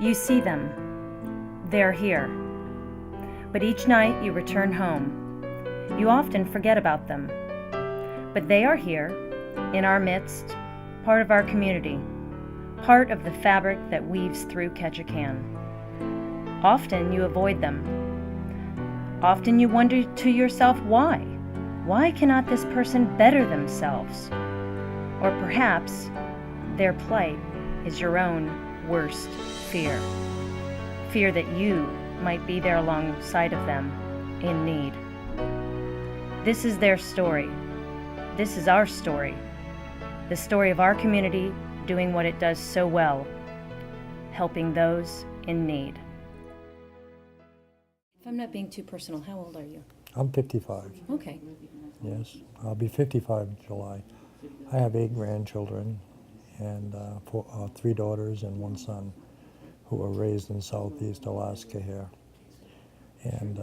You see them. They're here. But each night you return home. You often forget about them. But they are here, in our midst, part of our community, part of the fabric that weaves through Ketchikan. Often you avoid them. Often you wonder to yourself why. Why cannot this person better themselves? Or perhaps their plight is your own worst fear. Fear that you might be there alongside of them in need. This is their story. This is our story. The story of our community doing what it does so well, helping those in need. If I'm not being too personal, how old are you? I'm 55. Okay. Yes, I'll be 55 in July. I have 8 grandchildren and 3 daughters and 1 son who were raised in Southeast Alaska here. And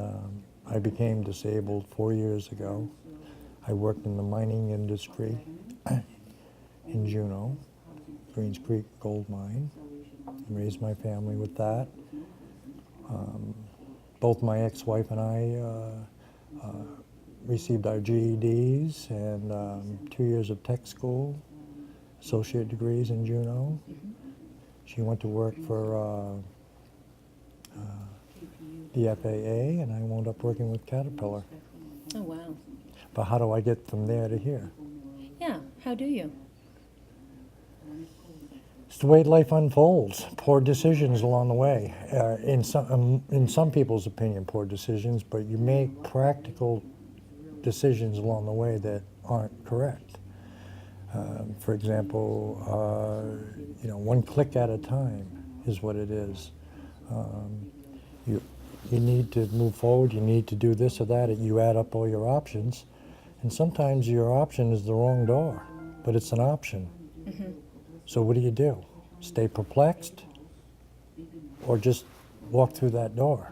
I became disabled 4 years ago. I worked in the mining industry in Juneau, Greens Creek gold mine, and raised my family with that. Both my ex-wife and I received our GEDs and 2 years of tech school, associate degrees in Juneau. She went to work for the FAA, and I wound up working with Caterpillar. Oh, wow. But how do I get from there to here? Yeah, how do you? It's the way life unfolds. Poor decisions along the way. In some people's opinion, poor decisions, but you make practical decisions along the way that aren't correct. For example, one click at a time is what it is. You need to move forward, you need to do this or that, you add up all your options, and sometimes your option is the wrong door, but it's an option. Mm-hmm. So what do? Stay perplexed, or just walk through that door?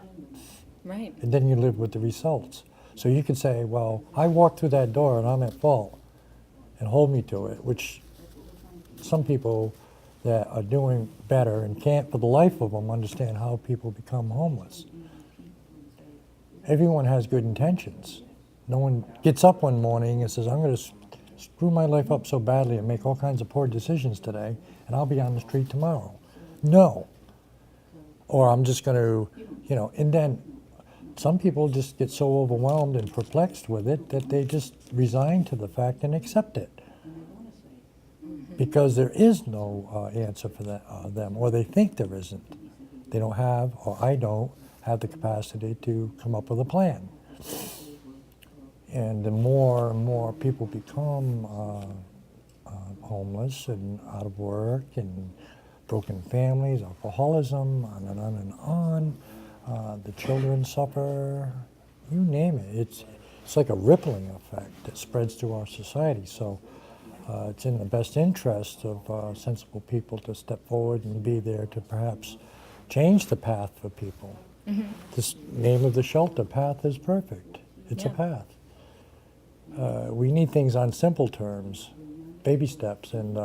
Right. And then you live with the results. So you could say, well, I walked through that door and I'm at fault, and hold me to it, which some people that are doing better and can't for the life of them understand how people become homeless. Everyone has good intentions. No one gets up one morning and says, I'm going to screw my life up so badly and make all kinds of poor decisions today, and I'll be on the street tomorrow. No. Or I'm just going to, and then some people just get so overwhelmed and perplexed with it that they just resign to the fact and accept it. Because there is no answer for them, or they think there isn't. They don't have, or I don't, have the capacity to come up with a plan. And the more and more people become homeless and out of work and broken families, alcoholism, on and on and on, the children suffer, you name it. It's like a rippling effect that spreads through our society. So it's in the best interest of sensible people to step forward and be there to perhaps change the path for people. Mm-hmm. This name of the shelter, Path is Perfect. It's a path. We need things on simple terms, baby steps, and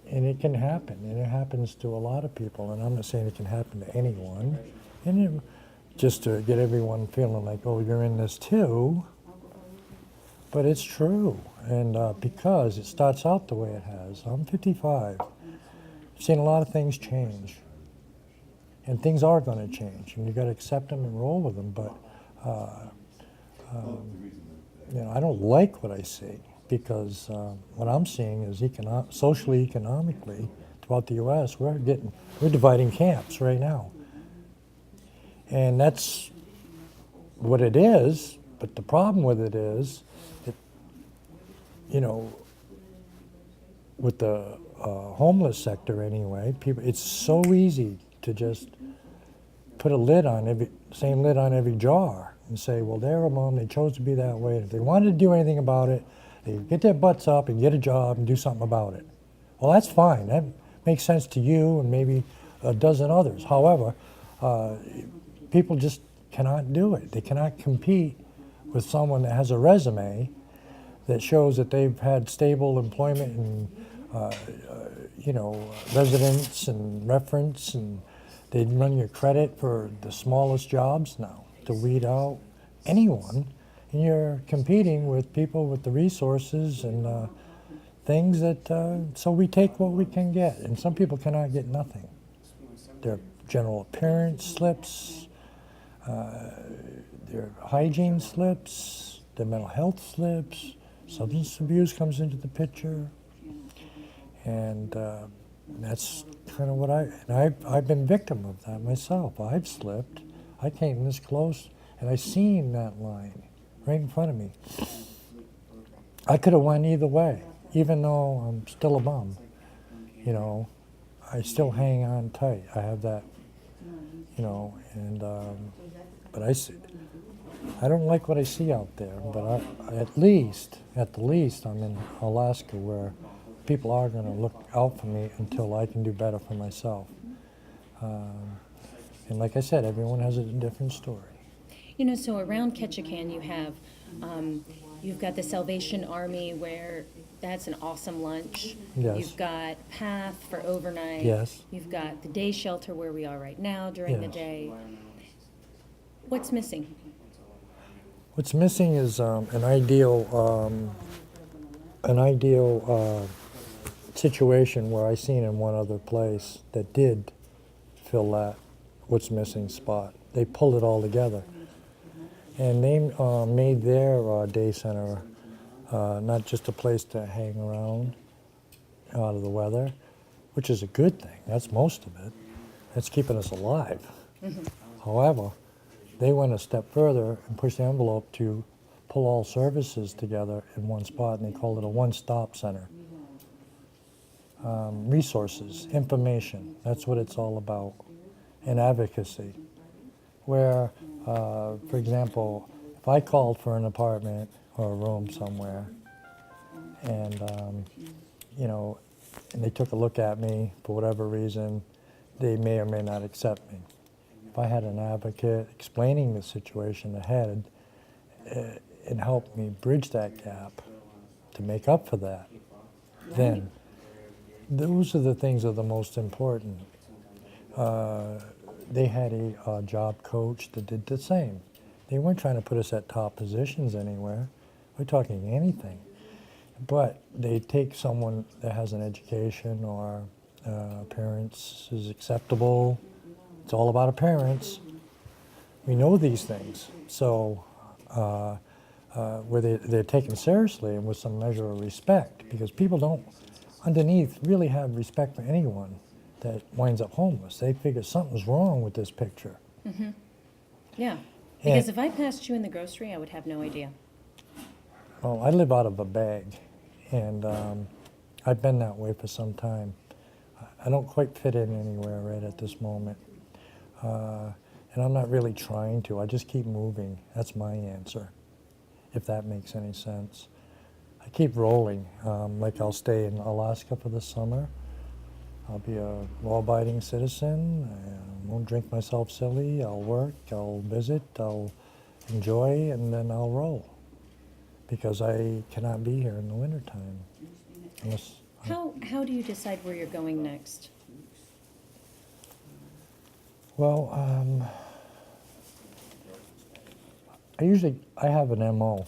it can happen, and it happens to a lot of people, and I'm not saying it can happen to anyone, and just to get everyone feeling like, oh, you're in this too, but it's true, and because it starts out the way it has. I'm 55. I've seen a lot of things change, and things are going to change, and you've got to accept them and roll with them, but I don't like what I see, because what I'm seeing is socially, economically, throughout the U.S., we're dividing camps right now. And that's what it is, but the problem with it is, with the homeless sector anyway, it's so easy to just put a lid on same lid on every jar and say, well, they're a mom, they chose to be that way. If they wanted to do anything about it, they get their butts up and get a job and do something about it. Well, that's fine. That makes sense to you and maybe a dozen others. However, people just cannot do it. They cannot compete with someone that has a resume that shows that they've had stable employment and residence and reference, and they'd run your credit for the smallest jobs now to weed out anyone. And you're competing with people with the resources and things that, so we take what we can get. And some people cannot get nothing. Their general appearance slips, their hygiene slips, their mental health slips, substance abuse comes into the picture. And that's kind of what I've been victim of that myself. I've slipped. I came this close, and I seen that line right in front of me. I could have went either way, even though I'm still a bum. I still hang on tight. I have that, and but I don't like what I see out there. But at the least, I'm in Alaska where people are going to look out for me until I can do better for myself. And like I said, everyone has a different story. So around Ketchikan you've got the Salvation Army where that's an awesome lunch. Yes. You've got Path for overnight. Yes. You've got the day shelter where we are right now during the Yes. day. What's missing? What's missing is an ideal situation where I seen in one other place that did fill that what's missing spot. They pulled it all together. And they made their day center not just a place to hang around out of the weather, which is a good thing. That's most of it. That's keeping us alive. Mm-hmm. However, they went a step further and pushed the envelope to pull all services together in one spot, and they called it a one-stop center. Resources, information, that's what it's all about, and advocacy. Where, for example, if I called for an apartment or a room somewhere, and and they took a look at me for whatever reason, they may or may not accept me. If I had an advocate explaining the situation ahead, it helped me bridge that gap to make up for that. Then, those are the things that are the most important. They had a job coach that did the same. They weren't trying to put us at top positions anywhere. We're talking anything. But they take someone that has an education or appearance is acceptable. It's all about appearance. We know these things. So where they're taken seriously and with some measure of respect, because people don't, underneath, really have respect for anyone that winds up homeless. They figure something's wrong with this picture. Mm-hmm. Yeah, because if I passed you in the grocery, I would have no idea. Well, I live out of a bag, and I've been that way for some time. I don't quite fit in anywhere right at this moment. And I'm not really trying to. I just keep moving. That's my answer, if that makes any sense. I keep rolling. Like I'll stay in Alaska for the summer. I'll be a law-abiding citizen. I won't drink myself silly. I'll work. I'll visit. I'll enjoy, and then I'll roll. Because I cannot be here in the wintertime. Unless How do you decide where you're going next? Well, I have an MO.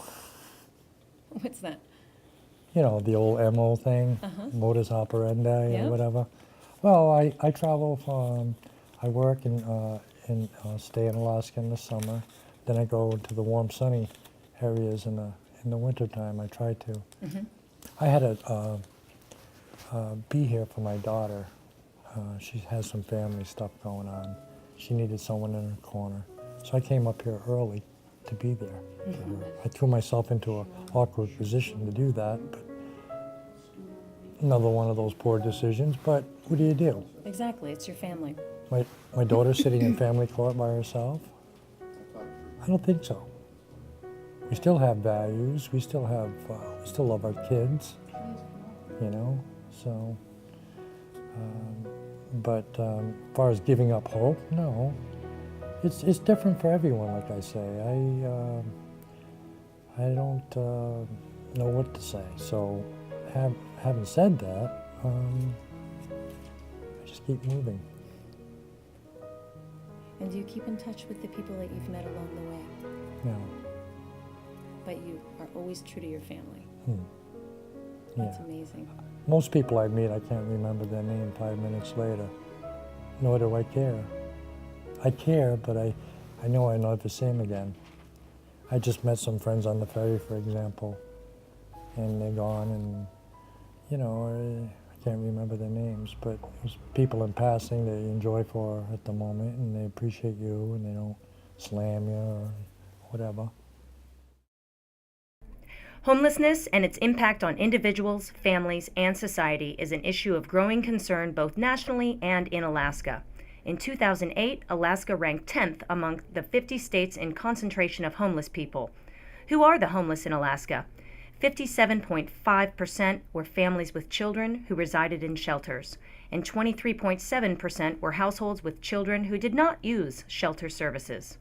What's that? The old MO thing, modus operandi Yep. or whatever. Well, I travel from, I work and stay in Alaska in the summer. Then I go to the warm, sunny areas in the wintertime. I try to. Mm-hmm. I had to be here for my daughter. She has some family stuff going on. She needed someone in her corner. So I came up here early to be there. Mm-hmm. I threw myself into an awkward position to do that, but another one of those poor decisions, but what do? Exactly, it's your family. My daughter's sitting in family court by herself? I don't think so. We still have values, we still love our kids, so. But as far as giving up hope, no. It's different for everyone, like I say. I don't know what to say. So having said that, I just keep moving. And do you keep in touch with the people that you've met along the way? No. But you are always true to your family. Yeah. That's amazing. Most people I meet, I can't remember their name 5 minutes later. Nor do I care. I care, but I know I'm not the same again. I just met some friends on the ferry, for example, and they're gone, and I can't remember their names, but there's people in passing that you enjoy for at the moment, and they appreciate you, and they don't slam you or whatever. Homelessness and its impact on individuals, families, and society is an issue of growing concern both nationally and in Alaska. In 2008, Alaska ranked 10th among the 50 states in concentration of homeless people. Who are the homeless in Alaska? 57.5% were families with children who resided in shelters, and 23.7% were households with children who did not use shelter services.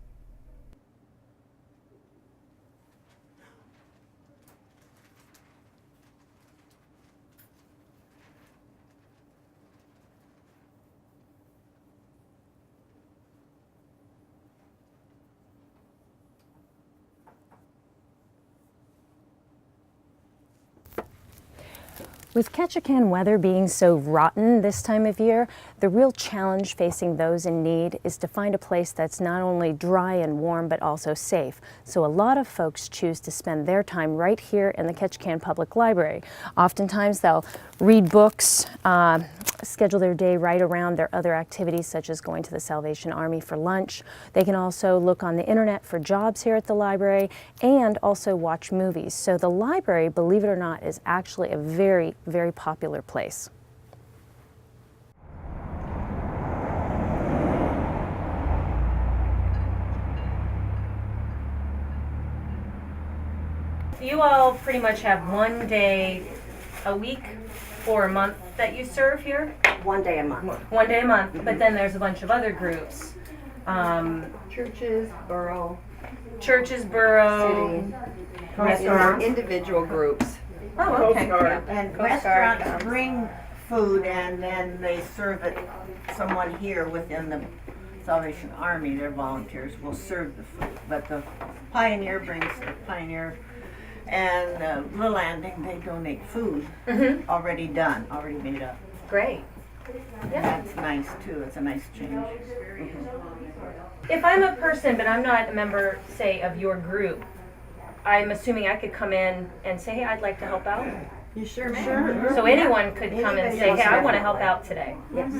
With Ketchikan weather being so rotten this time of year, the real challenge facing those in need is to find a place that's not only dry and warm but also safe. So a lot of folks choose to spend their time right here in the Ketchikan Public Library. Oftentimes they'll read books, schedule their day right around their other activities such as going to the Salvation Army for lunch. They can also look on the internet for jobs here at the library and also watch movies. So the library, believe it or not, is actually a very, very popular place. You all pretty much have one day a week or a month that you serve here? 1 day a month. 1 day a month, but then there's a bunch of other groups. Churches, borough, Churches, borough, city, restaurants. individual groups. Oh, okay. And restaurants bring food and then they serve it, someone here within the Salvation Army, their volunteers will serve the food. But the Pioneer brings the Pioneer and Little Landing, they donate food already done, already made up. Great. Yeah. That's nice too, it's a nice change. If I'm a person, but I'm not a member, say, of your group, I'm assuming I could come in and say, hey, I'd like to help out. You sure may. So anyone could come and say, hey, I want to help out today. Yes.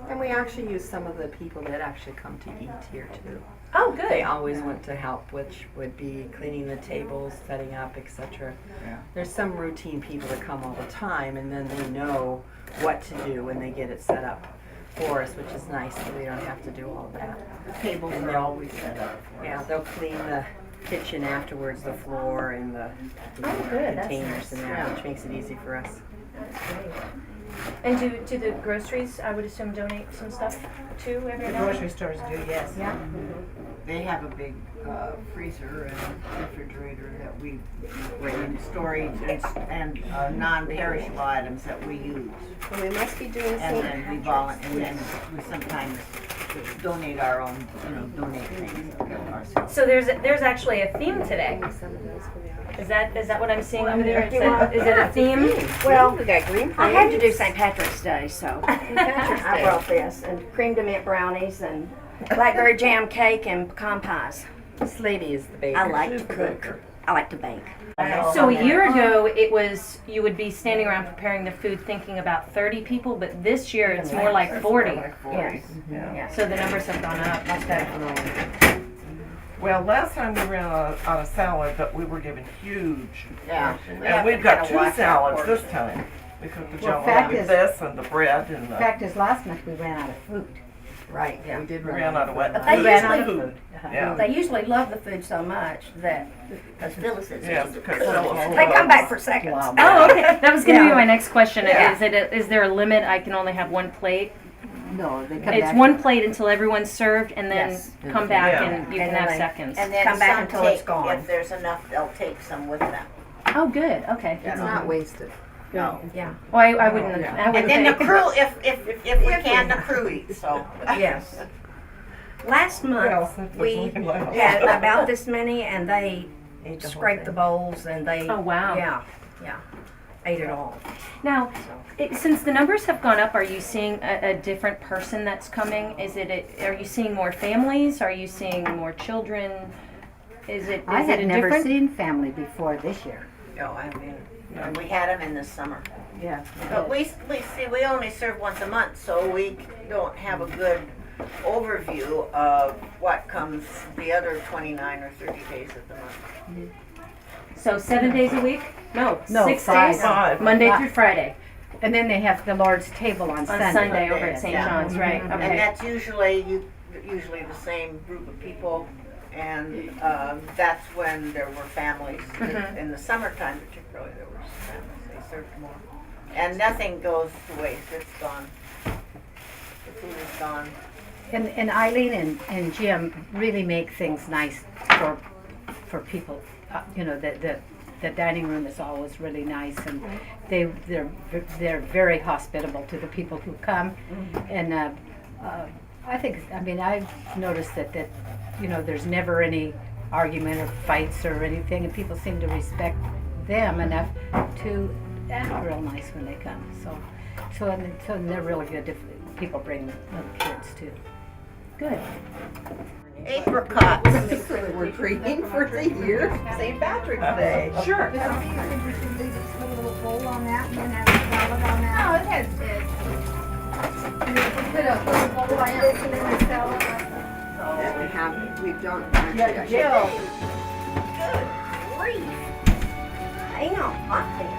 And we actually use some of the people that actually come to eat here too. Oh, They good. always want to help, which would be cleaning the tables, setting up, etc. Yeah. There's some routine people that come all the time, and then they know what to do when they get it set up for us, which is nice, so we don't have to do all that. The tables And are they'll- always set up for Yeah, us. they'll clean the kitchen afterwards, the floor and the Oh, good. That's containers nice. and that, which makes it easy for us. That's great. And do the groceries, I would assume, donate some stuff too every The now and grocery stores do, yes. Yeah. They have a big freezer and refrigerator that we bring into storage and non-perishable items that we use. And we must be doing And then and then we sometimes donate our own, donate things ourselves. So there's actually a theme today. Is that what I'm seeing over there? Is it a theme? Well, We got green I had to do peas. St. Patrick's Day, so Patrick's I Day. brought this, and cream de mint brownies, and blackberry jam cake, and pecan pies. This lady is the baker. I like to cook. I like to bake. So a year ago, it was you would be standing around preparing the food, thinking about 30 people, but this year it's more like 40. Yes. Yeah. So the numbers have gone up. That's definitely. Well, last time we ran out of salad, but we were given huge. Yeah. And we've got 2 salads this time. We cooked the Well, jambalaya fact with is- this and the bread and The the, fact is, last month we ran out of food. Right, yeah. We did we ran out of what? But they ran out of usually, Yeah. they usually love the food so much that Because Phyllis is. Yes, because Phyllis they come loves- back for seconds. Oh, okay. That was going to be Yeah. my next question. Yeah. Is there a limit? I can only have one plate. No, they come It's back. one plate until everyone's served, and then Yes. come back Yeah. and you And can then have they- seconds. And then Come back some until it's take, gone. if there's enough, they'll take some with them. Oh, good. Okay. It's not wasted. No. Yeah. Well, I wouldn't. I And wouldn't then the think. crew, if we can, the crew eats, so. Yes. Last What else? month, If we there's anything left. had about this many, and they scraped the bowls, and they. Oh, wow. Yeah. Ate it all. Now, since the numbers have gone up, are you seeing a different person that's coming? Are you seeing more families? Are you seeing more children? Is it I had a never different? seen family before this year. No, I mean, and we had them in the summer. Yeah. But we only serve once a month, so we don't have a good overview of what comes the other 29 or 30 days of the month. So 7 days a week? No, No, 6 5. days. 5. Monday through Friday. And then they have the Lord's table on On Sunday. Sunday over at St. Yeah. John's, right? And Okay. that's usually the same group of people, and that's when there were families. Mhm. In the summertime particularly, there were families, they served more. And nothing goes to waste, it's gone. The food is gone. And Eileen and Jim really make things nice for people. You know, the dining room is always really nice, and they're very hospitable to the people who come. And I've noticed that you know, there's never any argument or fights or anything, and people seem to respect them enough to act real nice when they come. So they're really good if people bring little kids too. Good. Apricots. We're treating for the year St. Patrick's Day. Sure. Leave a little bowl on that and then have a salad on that. Oh, it has. Put a little bowl like this and then the salad. We've done. Jill. Good grief. Hang on. Hot there.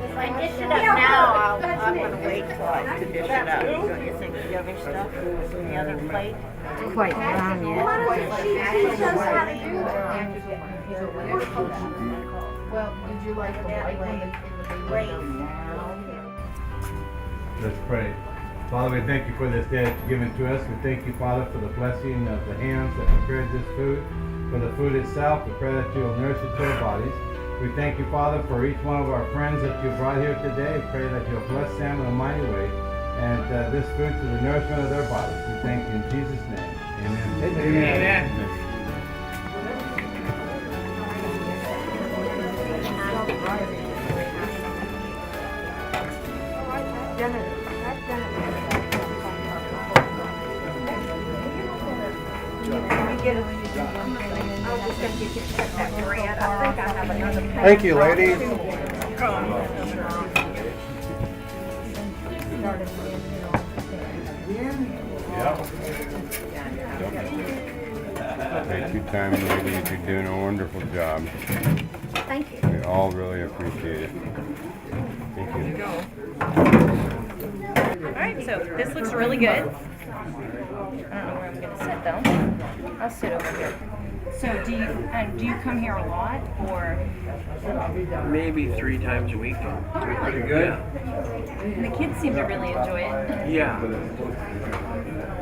If I dish it up now, I'm gonna wait till I dish it up. Don't you think the other stuff, the other plate? Quite brown yet. why don't she teach us how to do that? Well, did you like the white one in the baby? Let's pray. Father, we thank you for this day that you've given to us. We thank you, Father, for the blessing of the hands that prepared this food, for the food itself. We pray that you'll nourish it to our bodies. We thank you, Father, for each one of our friends that you brought here today. We pray that you'll bless them in a mighty way, and this food to the nourishment of their bodies. We thank you in Jesus' name. Amen. Amen. Thank you, ladies. Thank you, time ladies. You're doing a wonderful job. Thank you. We all really appreciate it. Thank you. All right. So this looks really good. I don't know where I'm gonna sit though. I'll sit over here. So do you come here a lot, or? Maybe 3 times a week. Oh, really? Pretty good. And the kids seem to really enjoy it. Yeah.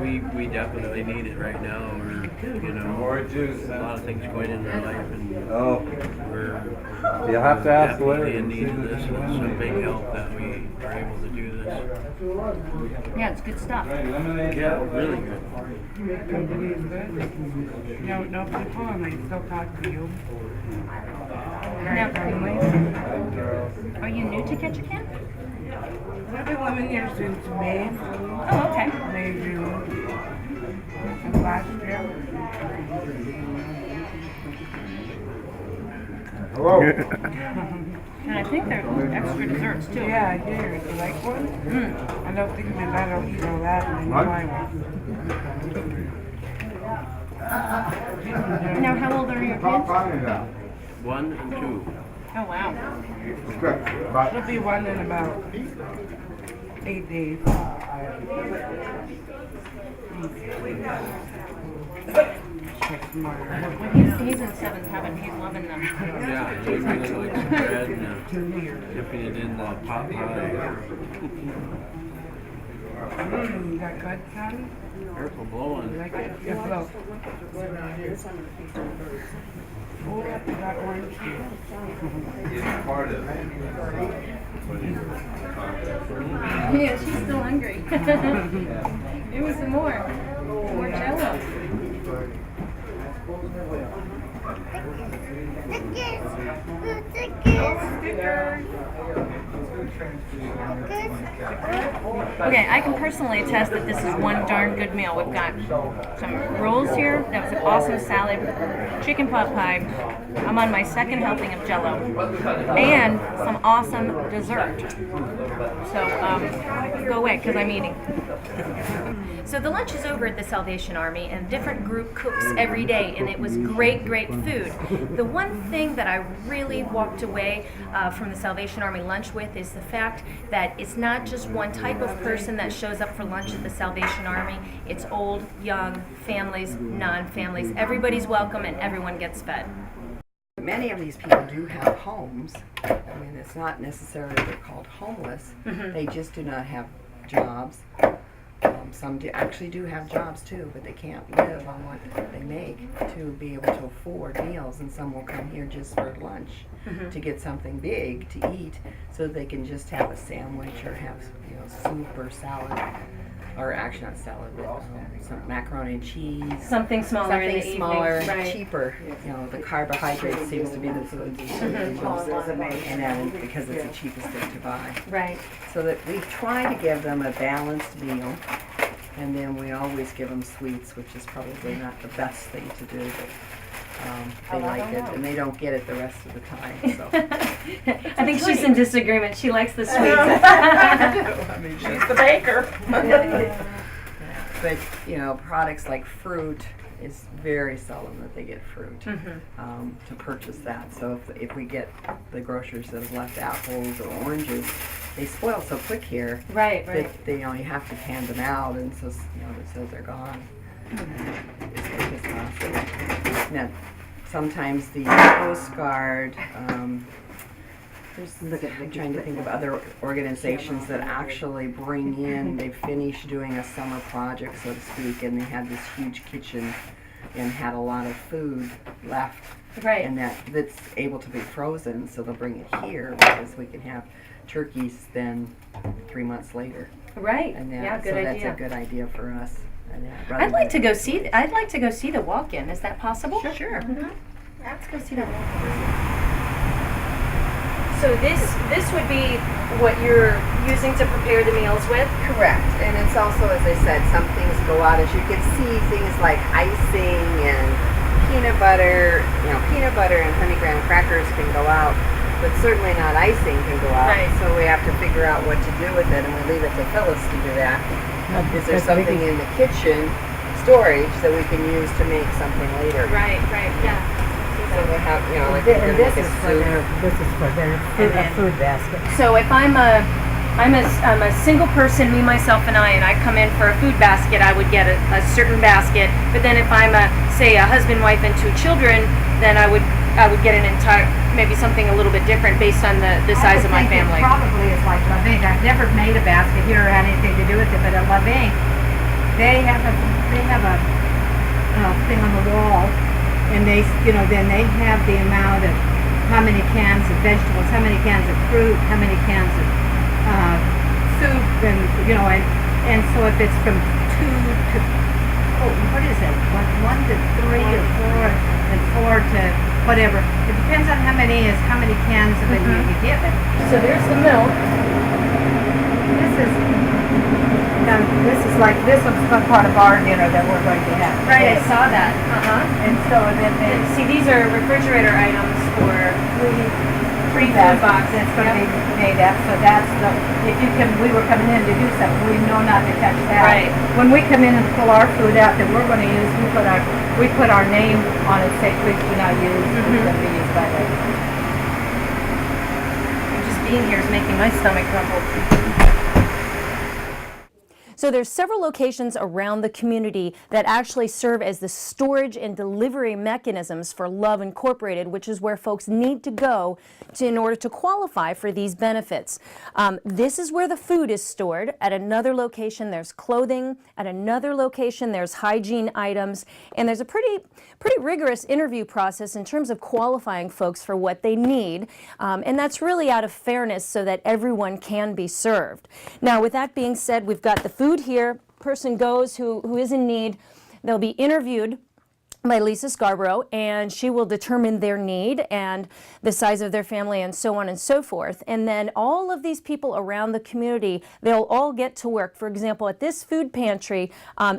We definitely need it right now. We're, a lot of things going in our life, and we're You'll have to ask definitely in need of this, and it's a big help that we are able to do this. Yeah, it's good stuff. Yeah, really good. No people, and I still talk to you. Now, are you new to Ketchikan? I've been living here since May, Oh, okay. June, of last year. Hello. And I think there's extra desserts too. Yeah, here. Do you like one? I don't think I don't eat all that, and then you buy one. Now, how old are your kids? 1 and 2. Oh, wow. It'll be one in about 8 days. Well, he's in 7th heaven. He's loving them. Yeah, he's really like some bread and dipping it in the pot pie. You got good, son? Careful blowing. You like it? Yeah, blow. Oh, you got orange juice. It's part of it. Yeah, she's still hungry. Give me some more. More Jello. Okay, I can personally attest that this is one darn good meal. We've got some rolls here. That was an awesome salad, chicken pot pie. I'm on my second helping of Jello, and some awesome dessert. So go away because I'm eating. So the lunch is over at the Salvation Army, and a different group cooks every day, and it was great, great food. The one thing that I really walked away from the Salvation Army lunch with is the fact that it's not just one type of person that shows up for lunch at the Salvation Army. It's old, young, families, non-families. Everybody's welcome and everyone gets fed. Many of these people do have homes. I mean, it's not necessarily they're called homeless. They just do not have jobs. Some actually do have jobs too, but they can't live on what they make to be able to afford meals. And some will come here just for lunch to get something big to eat, so they can just have a sandwich or have soup or salad, or actually not salad, but some macaroni and cheese. Something smaller in the Something smaller, evening. Right. cheaper. The carbohydrate seems to be the food, and then because it's the cheapest thing to buy. Right. So that we try to give them a balanced meal, and then we always give them sweets, which is probably not the best thing to do, but they like it, and they don't get it the rest of the time. So I think she's in disagreement. She likes the sweets. I mean, She's the baker. But products like fruit, is very seldom that they get fruit to purchase that. So if we get the grocers that have left apples or oranges, they spoil so quick here. Right. That you have to hand them out, and so so they're gone as quick as possible. Now, sometimes the Coast Guard. I'm trying to think of other organizations that actually bring in, they finished doing a summer project, so to speak, and they had this huge kitchen and had a lot of food left. Right. And that's able to be frozen, so they'll bring it here because we can have turkeys then 3 months later. Right. And Yeah, good so idea. that's a good idea for us. And I'd like to go see. I'd like to go see the walk-in. Is that possible? Sure. Let's go see the walk-in. So this would be what you're using to prepare the meals with? Correct. And it's also, as I said, some things go out. As you can see, things like icing and peanut butter and honey graham crackers can go out, but certainly not icing can go out. Right. So we have to figure out what to do with it, and we leave it to Phyllis to do that. Is there something in the kitchen storage that we can use to make something later? Right, yeah. So we have, like This is for their food basket. So if I'm a single person, me, myself, and I come in for a food basket, I would get a certain basket. But then if I'm say a husband, wife, and 2 children, then I would get an entire, maybe something a little bit different based on the size of my family. It probably is like Laving. I've never made a basket here or had anything to do with it, but at Laving, they have a thing on the wall, and then they have the amount of how many cans of vegetables, how many cans of fruit, how many cans of soup, and so if it's from 2 to what is it? 1 to 3 or 4, and 4 to whatever. It depends on how many cans of it you give it. So there's the milk. This is like, this was part of our dinner that we're going to have. Right, I saw that. And so then See, these are refrigerator items for free food box. It's going to be made up, so that's we were coming in to do something, we know not to touch that. Right. When we come in and pull our food out that we're going to use, we put our name on it, say please do not use, it's going to be used by them. Just being here is making my stomach rumble. So So there's several locations around the community that actually serve as the storage and delivery mechanisms for Love Incorporated, which is where folks need to go in order to qualify for these benefits. This is where the food is stored. At another location, there's clothing. At another location, there's hygiene items. And there's a pretty rigorous interview process in terms of qualifying folks for what they need. And that's really out of fairness so that everyone can be served. Now, with that being said, we've got the food here. Person goes who is in need. They'll be interviewed by Lisa Scarborough, and she will determine their need and the size of their family and so on and so forth. And then all of these people around the community, they'll all get to work. For example, at this food pantry,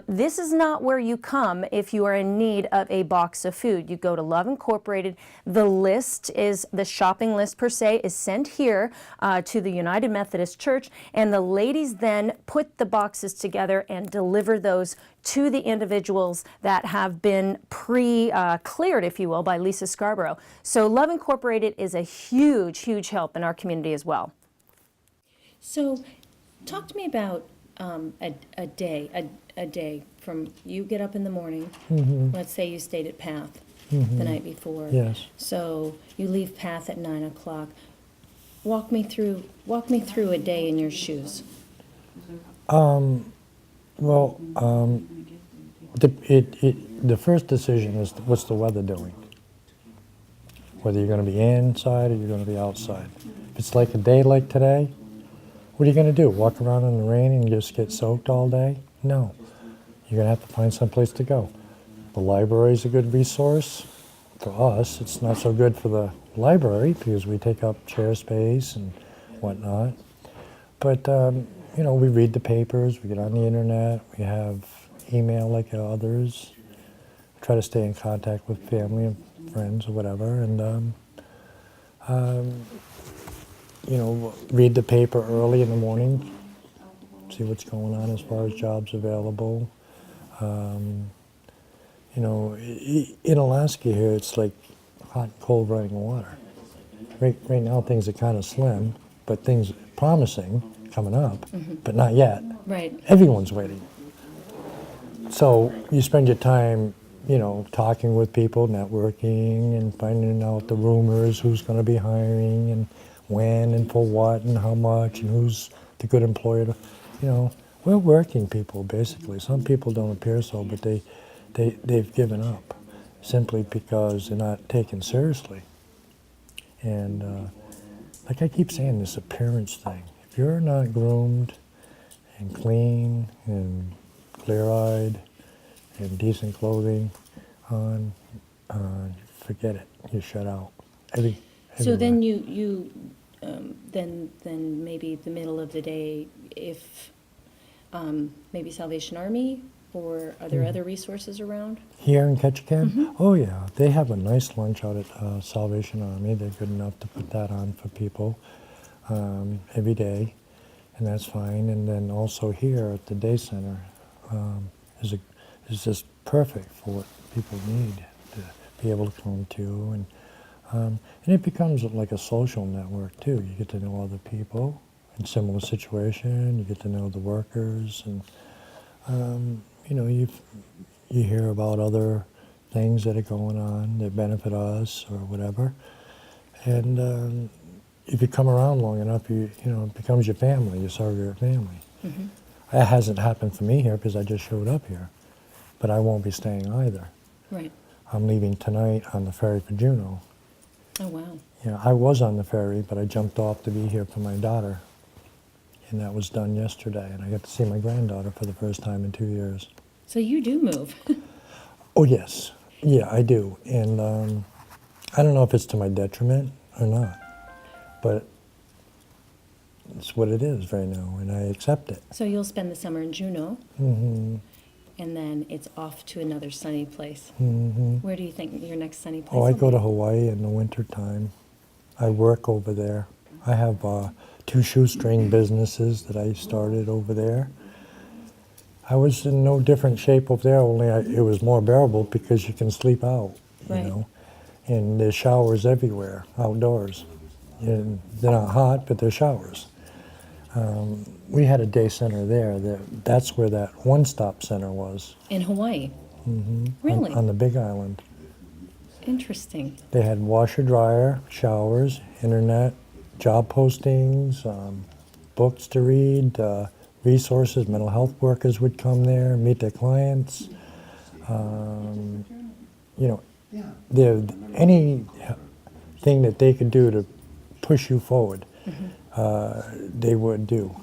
this is not where you come if you are in need of a box of food. You go to Love Incorporated. The list is, the shopping list per se, is sent here to the United Methodist Church, and the ladies then put the boxes together and deliver those to the individuals that have been pre-cleared, if you will, by Lisa Scarborough. So Love Incorporated is a huge, huge help in our community as well. So talk to me about a day from you get up in the morning. Let's say you stayed at Path the night before. Yes. So you leave Path at 9 o'clock. Walk me through a day in your shoes. Well, the first decision is what's the weather doing? Whether you're going to be inside or you're going to be outside. If it's like a day like today, what are you going to do? Walk around in the rain and just get soaked all day? No. You're going to have to find some place to go. The library is a good resource. For us, it's not so good for the library because we take up chair space and whatnot. But, you know, we read the papers, we get on the internet, we have email like others, try to stay in contact with family and friends or whatever, and you know, read the paper early in the morning, see what's going on as far as jobs available. You know, in Alaska here, it's like hot and cold running water. Right now things are kind of slim, but things promising coming up, but not yet. Right. Everyone's waiting. So you spend your time, you know, talking with people, networking, and finding out the rumors, who's going to be hiring, and when, and for what, and how much, and who's the good employer. You know, we're working people, basically. Some people don't appear so, but they've given up simply because they're not taken seriously. And like I keep saying, this appearance thing. If you're not groomed and clean and clear-eyed and decent clothing on, forget it. You're shut out. So then then maybe the middle of the day, if maybe Salvation Army, or are there other resources around? Here in Ketchikan? Oh yeah, they have a nice lunch out at Salvation Army. They're good enough to put that on for people every day, and that's fine. And then also here at the day center is just perfect for what people need to be able to come to, and it becomes like a social network too. You get to know other people in similar situation. You get to know the workers, and you know, you hear about other things that are going on that benefit us or whatever, and if you come around long enough, you know, it becomes your family. You serve your family. That hasn't happened for me here because I just showed up here, but I won't be staying either. Right. I'm leaving tonight on the ferry for Juneau. Oh wow. Yeah, I was on the ferry, but I jumped off to be here for my daughter, and that was done yesterday, and I got to see my granddaughter for the first time in 2 years. So you do move. Oh yes, yeah, I do, and I don't know if it's to my detriment or not, but it's what it is right now, and I accept it. So you'll spend the summer in Juneau, and then it's off to another sunny place. Where do you think your next sunny place Oh, I will go be? to Hawaii in the winter time. I work over there. I have 2 shoestring businesses that I started over there. I was in no different shape over there, only it was more bearable because you can sleep out, you Right. know. And there's showers everywhere, outdoors. And they're not hot, but they're showers. We had a day center there. That's where that one-stop center was. In Hawaii. Really? On the Big Island. Interesting. They had washer, dryer, showers, internet, job postings, books to read, resources. Mental health workers would come there, meet their clients. You know, anything that they could do to push you forward, they would do.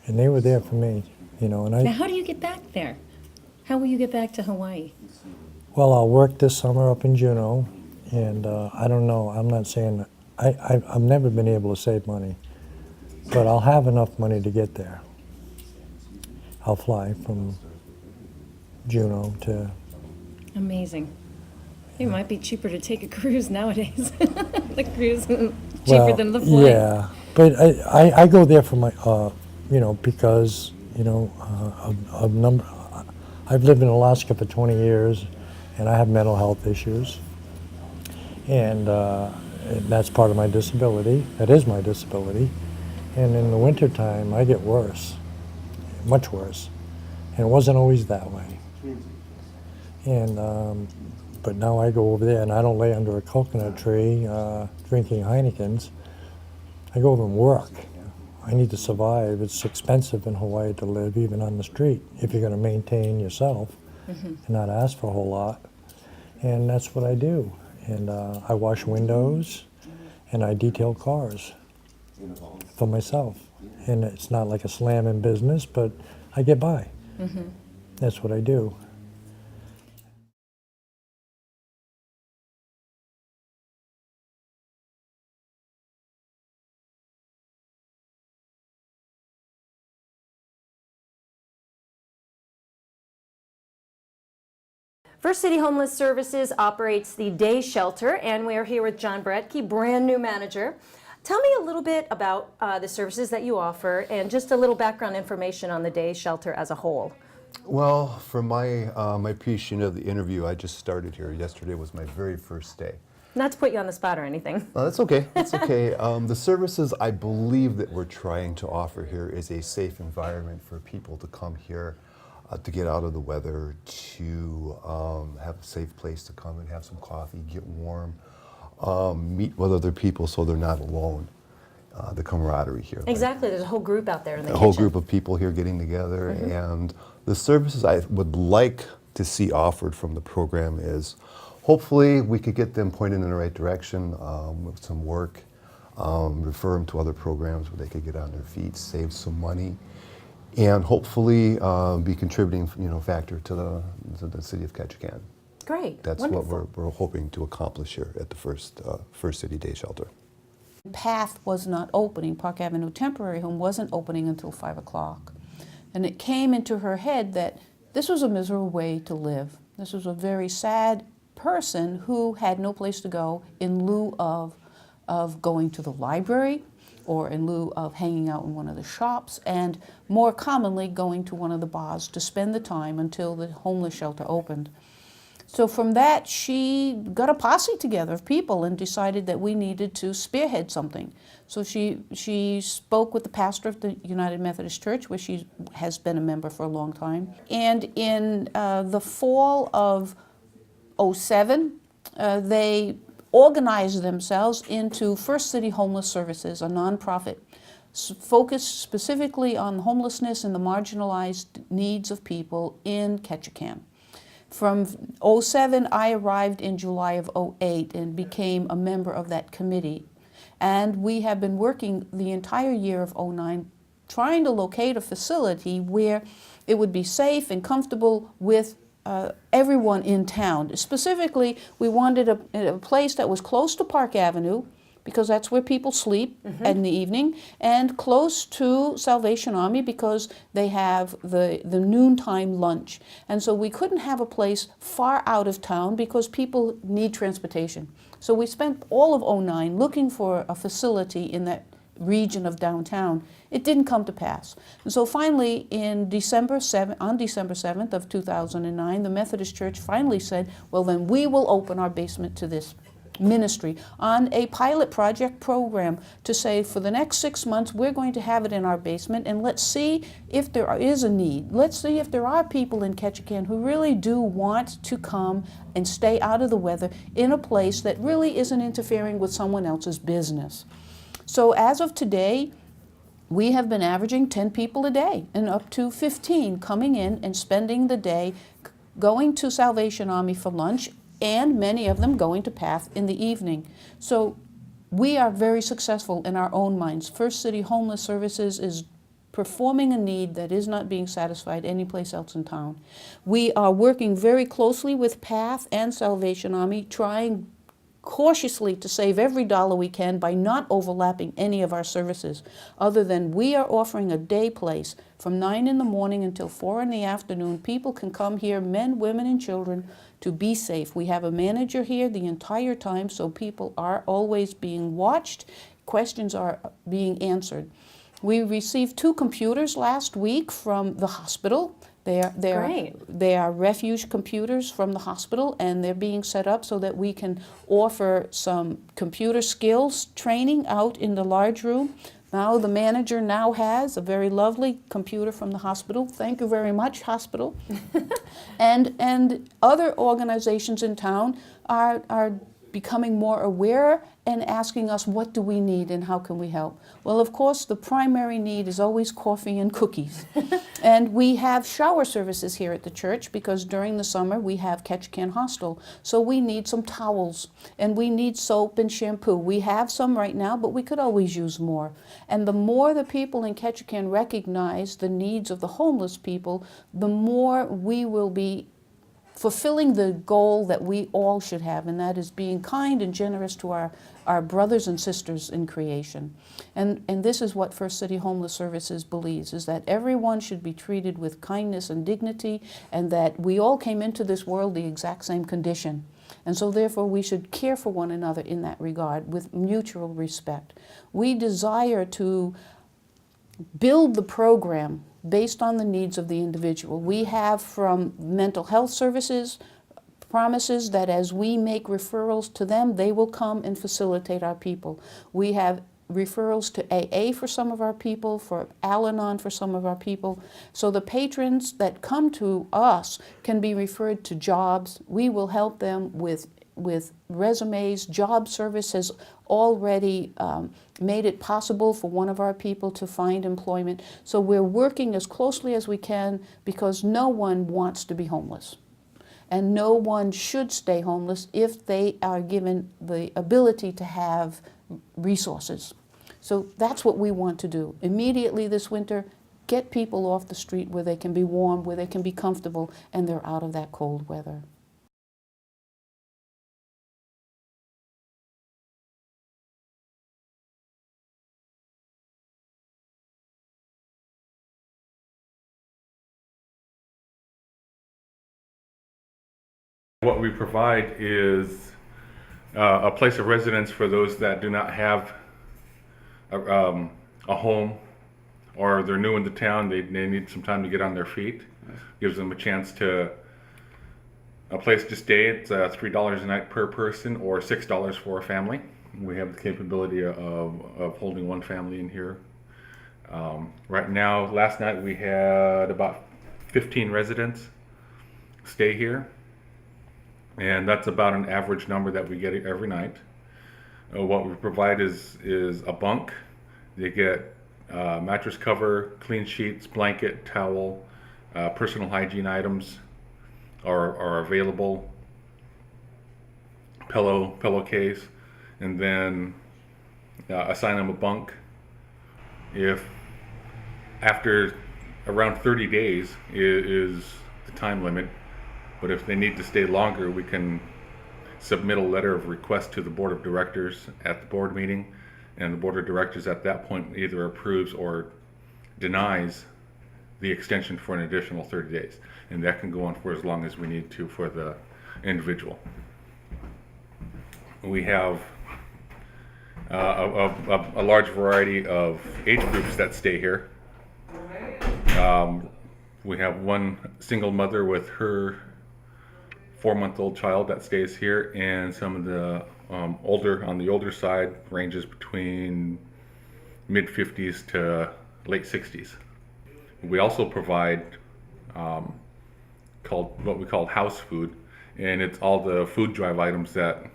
And they were there for me, you know. And Now, how do you get back there? How will you get back to Hawaii? Well, I'll work this summer up in Juneau, and I don't know, I'm not saying, I've never been able to save money, but I'll have enough money to get there. I'll fly from Juneau to... Amazing. It might be cheaper to take a cruise nowadays. The cruise is cheaper than the flight. Yeah, but I go there for my, you know, because, you know, I've lived in Alaska for 20 years, and I have mental health issues. And that's part of my disability. That is my disability. And in the wintertime, I get worse, much worse. And it wasn't always that way. And, but now I go over there and I don't lay under a coconut tree drinking Heinekens. I go over and work. I need to survive. It's expensive in Hawaii to live, even on the street, if you're going to maintain yourself and not ask for a whole lot. And that's what I do. And I wash windows and I detail cars for myself. And it's not like a slamming business, but I get by. That's what I do. First City Homeless Services operates the day shelter, and we are here with John Bretke, brand new manager. Tell me a little bit about the services that you offer and just a little background information on the day shelter as a whole. Well, for my my piece, you know, the interview, I just started here. Yesterday was my very first day. Not to put you on the spot or anything. No, that's okay. That's okay. The services I believe that we're trying to offer here is a safe environment for people to come here, to get out of the weather, to have a safe place to come and have some coffee, get warm, meet with other people so they're not alone. The camaraderie here. Exactly. There's a whole group out there in the kitchen. A whole group of people here getting together. And the services I would like to see offered from the program is hopefully we could get them pointed in the right direction with some work, refer them to other programs where they could get on their feet, save some money, and hopefully be contributing, you know, factor to the city of Ketchikan. Great. That's Wonderful. what we're hoping to accomplish here at the first City Day Shelter. Path was not opening. Park Avenue Temporary Home wasn't opening until 5 o'clock. And it came into her head that this was a miserable way to live. This was a very sad person who had no place to go in lieu of going to the library or in lieu of hanging out in one of the shops, and more commonly going to one of the bars to spend the time until the homeless shelter opened. So from that, she got a posse together of people and decided that we needed to spearhead something. So she spoke with the pastor of the United Methodist Church, where she has been a member for a long time. And in the fall of '07, they organized themselves into First City Homeless Services, a nonprofit focused specifically on homelessness and the marginalized needs of people in Ketchikan. From '07, I arrived in July of '08 and became a member of that committee. And we have been working the entire year of '09 trying to locate a facility where it would be safe and comfortable with everyone in town. Specifically, we wanted a place that was close to Park Avenue, because that's where people sleep in the evening, and close to Salvation Army because they have the noontime lunch. And so we couldn't have a place far out of town because people need transportation. So we spent all of '09 looking for a facility in that region of downtown. It didn't come to pass. And so finally, on December 7th of 2009, the Methodist Church finally said, well, then we will open our basement to this ministry on a pilot project program to say, for the next 6 months, we're going to have it in our basement, and let's see if there is a need. Let's see if there are people in Ketchikan who really do want to come and stay out of the weather in a place that really isn't interfering with someone else's business. So as of today, we have been averaging 10 people a day and up to 15 coming in and spending the day going to Salvation Army for lunch, and many of them going to PATH in the evening. So we are very successful in our own minds. First City Homeless Services is performing a need that is not being satisfied anyplace else in town. We are working very closely with PATH and Salvation Army, trying cautiously to save every dollar we can by not overlapping any of our services, other than we are offering a day place from 9 in the morning until 4 in the afternoon. People can come here, men, women, and children, to be safe. We have a manager here the entire time, so people are always being watched. Questions are being answered. We received 2 computers last week from the hospital. They are refuge computers from the hospital, and they're being set up so that we can offer some computer skills training out in the large room. Now the manager now has a very lovely computer from the hospital. Thank you very much, hospital. and other organizations in town are becoming more aware and asking us, what do we need and how can we help? Well, of course, the primary need is always coffee and cookies. And we have shower services here at the church because during the summer we have Ketchikan Hostel. So we need some towels and we need soap and shampoo. We have some right now, but we could always use more. And the more the people in Ketchikan recognize the needs of the homeless people, the more we will be fulfilling the goal that we all should have, and that is being kind and generous to our brothers and sisters in creation. And this is what First City Homeless Services believes, is that everyone should be treated with kindness and dignity, and that we all came into this world the exact same condition. And so therefore we should care for one another in that regard with mutual respect. We desire to build the program based on the needs of the individual. We have from mental health services promises that as we make referrals to them, they will come and facilitate our people. We have referrals to AA for some of our people, for Al-Anon for some of our people. So the patrons that come to us can be referred to jobs. We will help them with resumes. Job service has already made it possible for one of our people to find employment. So we're working as closely as we can because no one wants to be homeless. And no one should stay homeless if they are given the ability to have resources. So that's what we want to do. Immediately this winter, get people off the street where they can be warm, where they can be comfortable, and they're out of that cold weather. What we provide is a place of residence for those that do not have a home, or they're new into town, they need some time to get on their feet. Gives them a chance to a place to stay. It's $3 a night per person or $6 for a family. We have the capability of holding one family in here. Right now, last night we had about 15 residents stay here. And that's about an average number that we get every night. What we provide is a bunk. They get mattress cover, clean sheets, blanket, towel, personal hygiene items are available, pillowcase, and then assign them a bunk. If after around 30 days is the time limit, but if they need to stay longer, we can submit a letter of request to the board of directors at the board meeting, and the board of directors at that point either approves or denies the extension for an additional 30 days. And that can go on for as long as we need to for the individual. We have a large variety of age groups that stay here. We have one single mother with her 4-month-old child that stays here, and some of the On the older side, ranges between mid-50s to late 60s. We also provide what we call house food, and it's all the food drive items that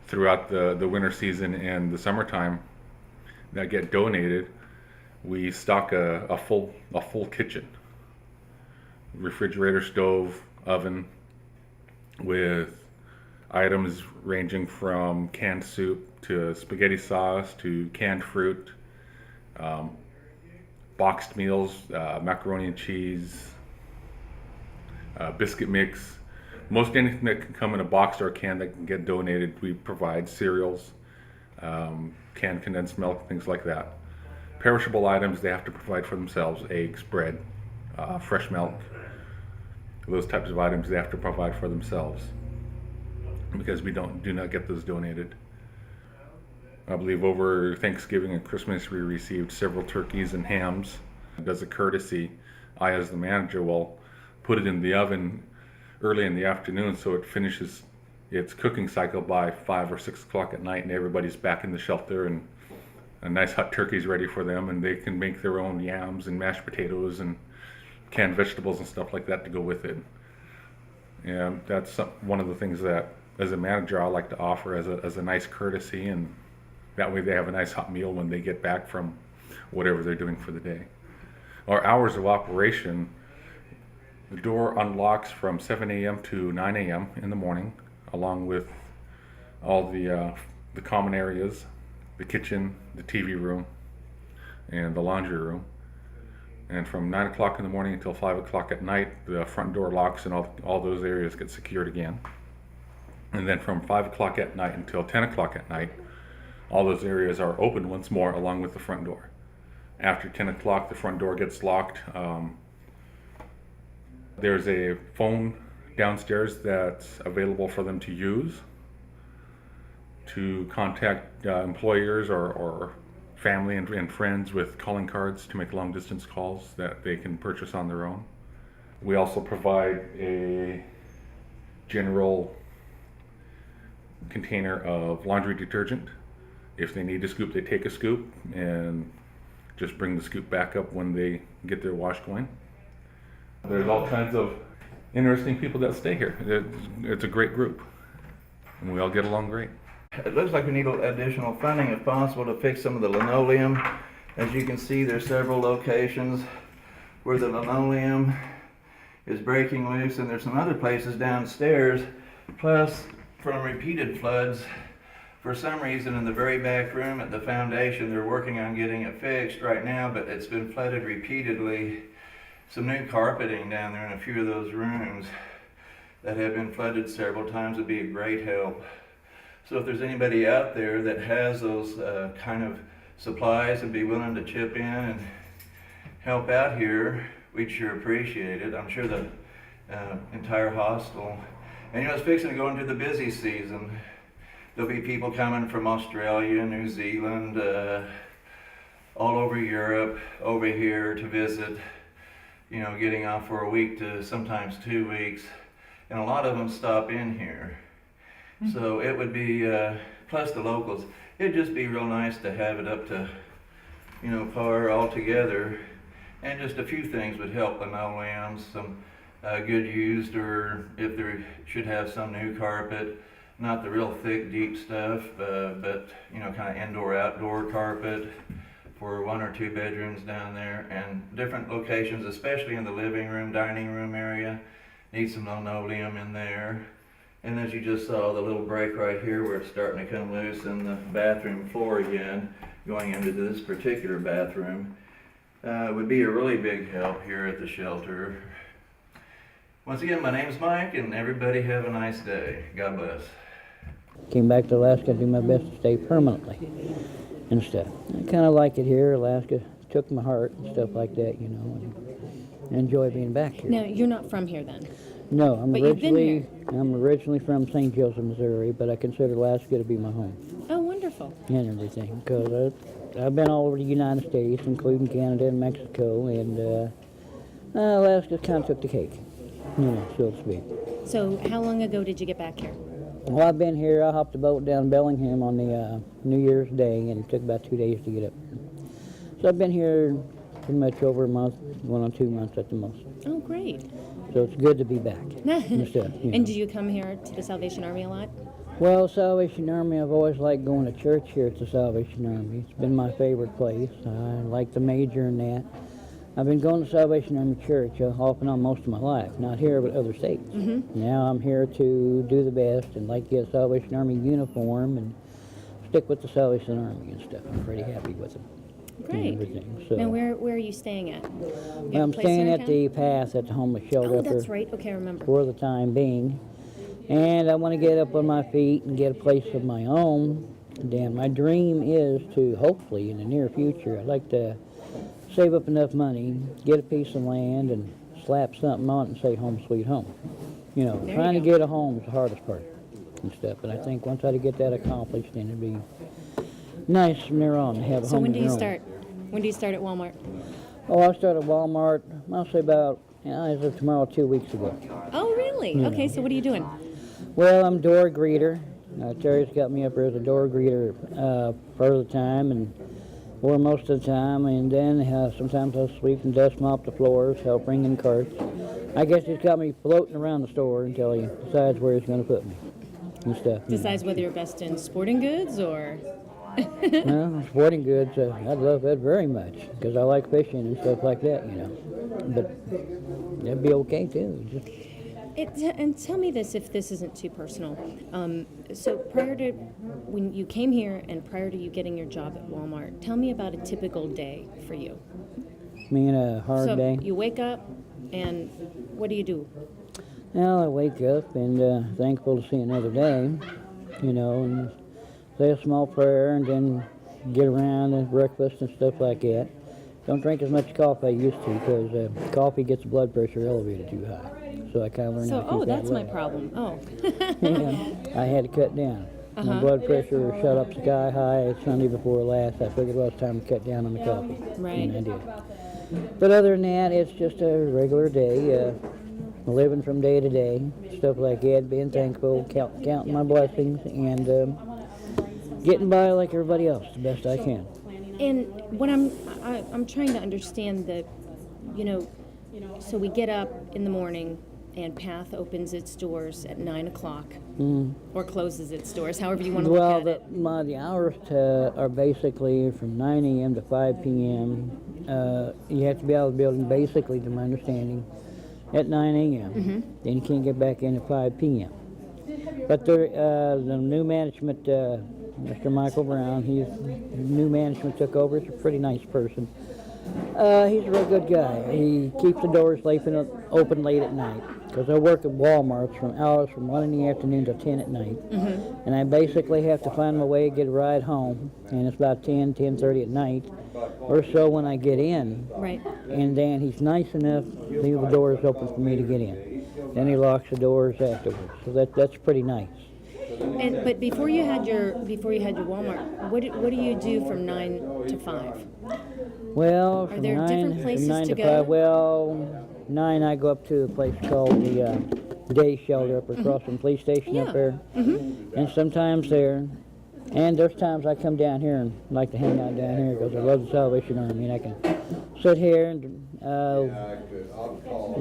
throughout the winter season and the summertime that get donated. We stock a full kitchen, refrigerator, stove, oven, with items ranging from canned soup to spaghetti sauce to canned fruit, boxed meals, macaroni and cheese, biscuit mix. Most anything that can come in a box or a can that can get donated, we provide. Cereals, canned condensed milk, things like that. Perishable items they have to provide for themselves: eggs, bread, fresh milk. Those types of items they have to provide for themselves, because we do not get those donated. I believe over Thanksgiving and Christmas we received several turkeys and hams. As a courtesy, I, as the manager, will put it in the oven early in the afternoon so it finishes its cooking cycle by 5 or 6 o'clock at night, and everybody's back in the shelter and a nice hot turkey's ready for them, and they can make their own yams and mashed potatoes and canned vegetables and stuff like that to go with it. And that's one of the things that, as a manager, I like to offer as a nice courtesy, and that way they have a nice hot meal when they get back from whatever they're doing for the day. Our hours of operation: the door unlocks from 7 a.m. to 9 a.m. in the morning, along with all the common areas, the kitchen, the TV room, and the laundry room. And from 9 o'clock in the morning until 5 o'clock at night, the front door locks and all those areas get secured again. And then from 5 o'clock at night until 10 o'clock at night, all those areas are open once more, along with the front door. After 10 o'clock, the front door gets locked. There's a phone downstairs that's available for them to use to contact employers or family and friends with calling cards to make long distance calls that they can purchase on their own. We also provide a general container of laundry detergent. If they need a scoop, they take a scoop and just bring the scoop back up when they get their wash going. There's all kinds of interesting people that stay here. It's a great group, and we all get along great. It looks like we need additional funding, if possible, to fix some of the linoleum. As you can see, there's several locations where the linoleum is breaking loose, and there's some other places downstairs. Plus, from repeated floods, for some reason in the very back room at the foundation, they're working on getting it fixed right now, but it's been flooded repeatedly. Some new carpeting down there in a few of those rooms that have been flooded several times would be a great help. So if there's anybody out there that has those kind of supplies and be willing to chip in and help out here, we'd sure appreciate it. I'm sure the entire hostel. And you know, it's fixing to go into the busy season. There'll be people coming from Australia, New Zealand, all over Europe, over here to visit, you know, getting off for a week to sometimes 2 weeks. And a lot of them stop in here. So it would be, plus the locals, it'd just be real nice to have it up to, you know, par all together. And just a few things would help: linoleum, some good used, or if they should have some new carpet, not the real thick, deep stuff, but, you know, kind of indoor-outdoor carpet for 1 or 2 bedrooms down there, and different locations, especially in the living room, dining room area. Need some linoleum in there. And as you just saw, the little break right here where it's starting to come loose in the bathroom floor again, going into this particular bathroom, would be a really big help here at the shelter. Once again, my name's Mike, and everybody have a nice day. God bless. Came back to Alaska to do my best to stay permanently and stuff. I kind of like it here. Alaska took my heart and stuff like that, you know, and enjoy being back here. Now, you're not from here then? No, I'm But you've been originally from St. Joseph, Missouri, but I consider Alaska to be my home Oh, wonderful. and everything, because I've been all over the United States, including Canada and Mexico, and Alaska kind of took the cake, you know, so to speak. So how long ago did you get back here? Well, I've been here. I hopped a boat down Bellingham on the New Year's Day, and it took about 2 days to get up here. So I've been here pretty much over a month, going on 2 months at the most. Oh, great. So it's good to be back. And stuff, you know. And do you come here to the Salvation Army a lot? Well, Salvation Army, I've always liked going to church here at the Salvation Army. It's been my favorite place. I like the major and that. I've been going to Salvation Army Church off and on most of my life, not here but other states. Mm-hmm. Now I'm here to do the best and like to get a Salvation Army uniform and stick with the Salvation Army and stuff. I'm pretty happy with them. Great. And everything. So, Now, where are you staying at? well, I'm staying at the Path at the homeless shelter Oh, up that's there right. Okay, I remember. for the time being. And I want to get up on my feet and get a place of my own. And my dream is to, hopefully, in the near future, I'd like to save up enough money, get a piece of land, and slap something on it and say home sweet home. You know, There trying you to go. get a home is the hardest part and stuff. But I think once I get that accomplished, then it'd be nice from there on to have a So home when of do your you own. start? When do you start at Walmart? Oh, I started at Walmart, I'll say about, as of tomorrow, 2 weeks ago. Oh, really? Yeah. Okay, so what are you doing? Well, I'm door greeter. Terry's got me up here as a door greeter part of the time, or most of the time, and then sometimes I'll sweep and dust mop the floors, help bring in carts. I guess he's got me floating around the store until he decides where he's going to put me and stuff. you know. Decides whether you're best in sporting goods or... Well, sporting goods, I'd love that very much because I like fishing and stuff like that, you know. But that'd be okay too. Just, And tell me this, if this isn't too personal. So prior to when you came here and prior to you getting your job at Walmart, tell me about a typical day for you. me and a hard So day. you wake up and what do you do? Well, I wake up and thankful to see another day, you know, and say a small prayer and then get around and breakfast and stuff like that. Don't drink as much coffee I used to because coffee gets the blood pressure elevated too high. So I kind of learned how to keep that that's my low. problem. Oh. Yeah, I had to cut down. My Uh-huh. blood pressure shot up sky high Sunday before last. I figured well, it's time to cut down on the coffee. Right. And I did. But other than that, it's just a regular day, living from day to day, stuff like that, being thankful, counting my blessings, and getting by like everybody else the best I can. And what I'm trying to understand that, you know, so we get up in the morning and Path opens its doors at 9 o'clock or closes its doors, however you want to Well, look at it. the hours are basically from 9 a.m. to 5 p.m. You have to be out of the building, basically, to my understanding, at 9 a.m. Then you can't get back in at 5 p.m. But the new management, Mr. Michael Brown, new management took over. He's a pretty nice person. He's a real good guy. He keeps the doors open late at night because I work at Walmart from 1 in the afternoon to 10 at night. And I basically have to find my way, get a ride home, and it's about 10:30 at night or so when I get in. Right. And then he's nice enough to leave the doors open for me to get in. Then he locks the doors afterwards. So that's pretty nice. But before you had your Walmart, what do you do from 9 to 5? Well, Are from there 9, different from places 9 to to go? 5, well, 9 I go up to a place called the day shelter up across from the police station up there. And sometimes there, and there's times I come down here and like to hang out down here because I love the Salvation Army and I can sit here and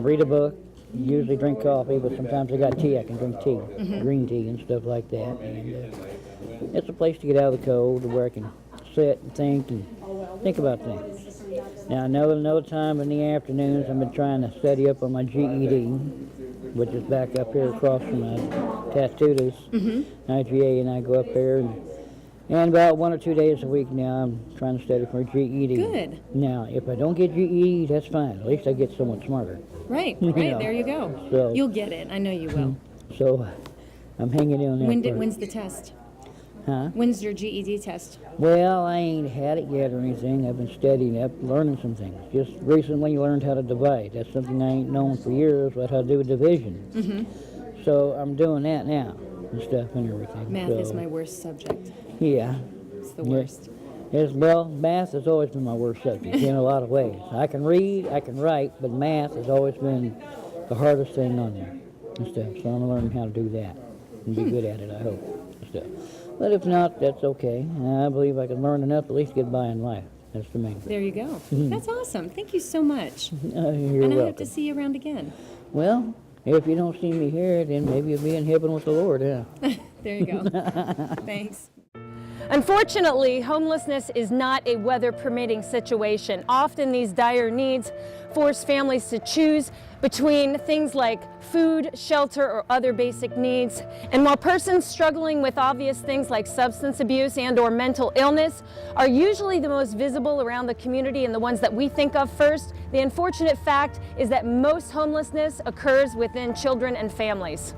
read a book, usually drink coffee, but sometimes I got tea, I can drink tea, green tea and stuff like that. And it's a place to get out of the cold where I can sit and think about things. Now another time in the afternoons I've been trying to study up on my GED, which is back up here across from my tattooers, IGA, and I go up there and about 1 or 2 days a week now I'm trying to study for GED. Good. Now if I don't get GED, that's fine. At least I get somewhat smarter. Right, You right, know, there you go. so- You'll get it. I know you will. So I'm hanging in there. When's the test? Huh? When's your GED test? Well, I ain't had it yet or anything. I've been studying up, learning some things. Just recently learned how to divide. That's something I ain't known for years, but how to do a division. So I'm doing that now and stuff and everything. Math so, is my worst subject. Yeah. It's the worst. Well, math has always been my worst subject in a lot of ways. I can read, I can write, but math has always been the hardest thing on there and stuff. So I'm learning how to do that. and be good at it, I hope. So, but if not, that's okay. I believe I can learn enough to at least get by in life. That's the main thing. There you go. That's awesome. Thank you so much. You're and I welcome. hope to see you around again. Well, if you don't see me here, then maybe you'll be in heaven with the Lord, yeah. There you go. Thanks. Unfortunately, homelessness is not a weather-permitting situation. Often these dire needs force families to choose between things like food, shelter, or other basic needs. And while persons struggling with obvious things like substance abuse and/or mental illness are usually the most visible around the community and the ones that we think of first, the unfortunate fact is that most homelessness occurs within children and families.